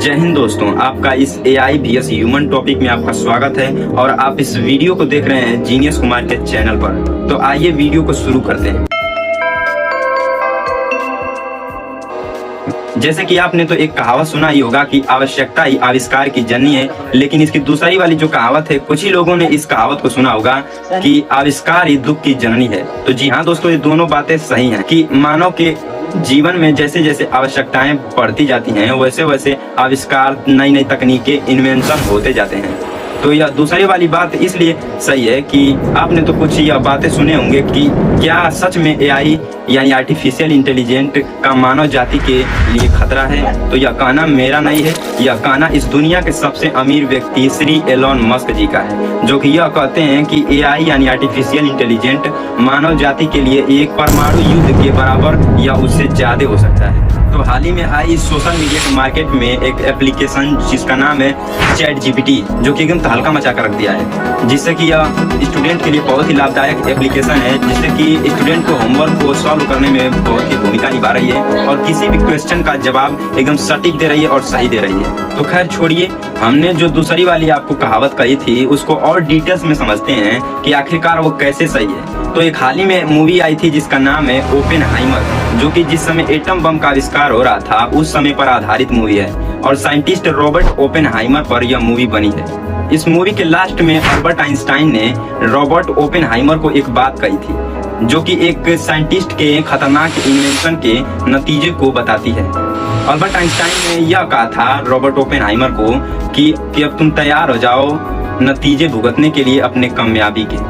जय हिंद दोस्तों, आपका इस AI vs ह्यूमन टॉपिक में आपका स्वागत है और आप इस वीडियो को देख रहे हैं जीनियस कुमार के चैनल पर। तो आइए वीडियो को शुरू करते हैं। जैसे कि आपने तो एक कहावत सुना ही होगा कि आवश्यकता ही आविष्कार की जननी है, लेकिन इसकी दूसरी वाली जो कहावत है, कुछ ही लोगों ने इस कहावत को सुना होगा कि आविष्कार ही दुख की जननी है। तो जी हाँ दोस्तों, ये दोनों बातें सही हैं कि मानव के जीवन में जैसे जैसे आवश्यकताएं बढ़ती जाती हैं, वैसे वैसे आविष्कार, नई नई तकनीकें, इन्वेंशन होते जाते हैं। तो यह दूसरी वाली बात इसलिए सही है कि आपने तो कुछ यह बातें सुने होंगे कि क्या सच में AI यानी आर्टिफिशियल इंटेलिजेंट का मानव जाति के लिए खतरा है। तो यह कहना मेरा नहीं है, यह कहना इस दुनिया के सबसे अमीर व्यक्ति श्री एलोन मस्क जी का है, जो कि यह कहते हैं कि AI यानी आर्टिफिशियल इंटेलिजेंट मानव जाति के लिए एक परमाणु युद्ध के बराबर या उससे ज्यादा हो सकता है। तो हाल ही में आई सोशल मीडिया के मार्केट में एक एप्लीकेशन जिसका नाम है ChatGPT, जो कि एकदम तहलका मचा कर रख दिया है, जिससे कि यह स्टूडेंट के लिए बहुत ही लाभदायक एप्लीकेशन है, जिससे कि स्टूडेंट को होमवर्क को सॉल्व करने में बहुत ही भूमिका निभा रही है और किसी भी क्वेश्चन का जवाब एकदम सटीक दे रही है और सही दे रही है। तो खैर छोड़िए, हमने जो दूसरी वाली आपको कहावत कही थी उसको और डिटेल्स में समझते हैं कि आखिरकार वो कैसे सही है। तो एक हाल ही में मूवी आई थी जिसका नाम है ओपेनहाइमर, जो कि जिस समय एटम बम का आविष्कार हो रहा था उस समय पर आधारित मूवी है और साइंटिस्ट रॉबर्ट ओपेनहाइमर पर यह मूवी बनी है। इस मूवी के लास्ट में अल्बर्ट आइंस्टाइन ने रॉबर्ट ओपेनहाइमर को एक बात कही थी, जो कि एक साइंटिस्ट के खतरनाक इन्वेंशन के नतीजे को बताती है। अल्बर्ट आइंस्टाइन ने यह कहा था रॉबर्ट ओपेनहाइमर को कि अब तुम तैयार हो जाओ नतीजे भुगतने के लिए अपने कामयाबी के।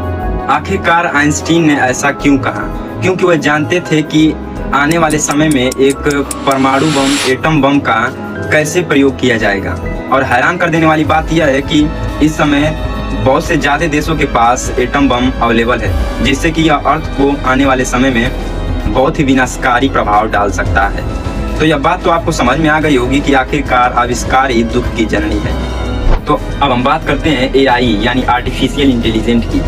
आखिरकार आइंस्टीन ने ऐसा क्यों कहा? क्योंकि वह जानते थे कि आने वाले समय में एक परमाणु बम, एटम बम का कैसे प्रयोग किया जाएगा। और हैरान कर देने वाली बात यह है कि इस समय बहुत से ज्यादा देशों के पास एटम बम अवेलेबल है, जिससे कि यह अर्थ को आने वाले समय में बहुत ही विनाशकारी प्रभाव डाल सकता है। तो यह बात तो आपको समझ में आ गई होगी कि आखिरकार आविष्कार ही दुख की जननी है। तो अब हम बात करते हैं AI यानी आर्टिफिशियल इंटेलिजेंट की।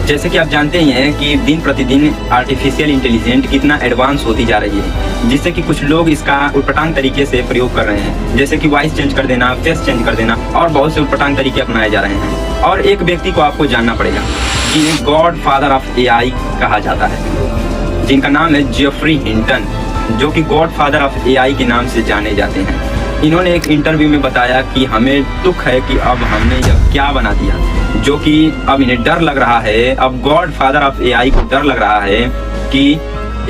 जैसे कि आप जानते ही हैं कि दिन प्रतिदिन आर्टिफिशियल इंटेलिजेंट कितना एडवांस होती जा रही है, जिससे कि कुछ लोग इसका उटपटांग तरीके से प्रयोग कर रहे हैं, जैसे कि वॉइस चेंज कर देना, फेस चेंज कर देना और बहुत से उटपटांग तरीके अपनाए जा रहे हैं। और एक व्यक्ति को आपको जानना पड़ेगा जिन्हें गॉड फादर ऑफ AI कहा जाता है, जिनका नाम है जेफरी हिंटन, जो कि गॉड फादर ऑफ AI के नाम से जाने जाते हैं। इन्होंने एक इंटरव्यू में बताया कि हमें दुख है कि अब हमने यह क्या बना दिया, जो कि अब इन्हें डर लग रहा है, अब गॉड फादर ऑफ AI को डर लग रहा है कि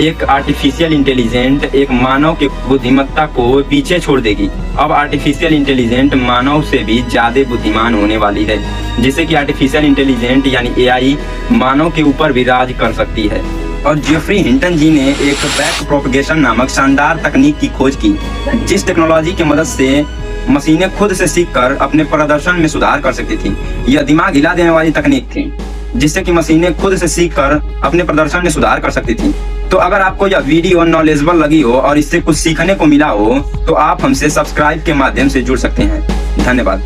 एक आर्टिफिशियल इंटेलिजेंट एक मानव के बुद्धिमत्ता को पीछे छोड़ देगी। अब आर्टिफिशियल इंटेलिजेंट मानव से भी ज्यादा बुद्धिमान होने वाली है, जिससे कि आर्टिफिशियल इंटेलिजेंट यानी AI मानव के ऊपर भी राज कर सकती है। और जेफरी हिंटन जी ने एक बैक प्रोपगेशन नामक शानदार तकनीक की खोज की, जिस टेक्नोलॉजी की मदद से मशीनें खुद से सीखकर अपने प्रदर्शन में सुधार कर सकती थी। यह दिमाग हिला देने वाली तकनीक थी, जिससे कि मशीनें खुद से सीखकर अपने प्रदर्शन में सुधार कर सकती थी। तो अगर आपको यह वीडियो नॉलेजेबल लगी हो और इससे कुछ सीखने को मिला हो तो आप हमसे सब्सक्राइब के माध्यम से जुड़ सकते हैं। धन्यवाद।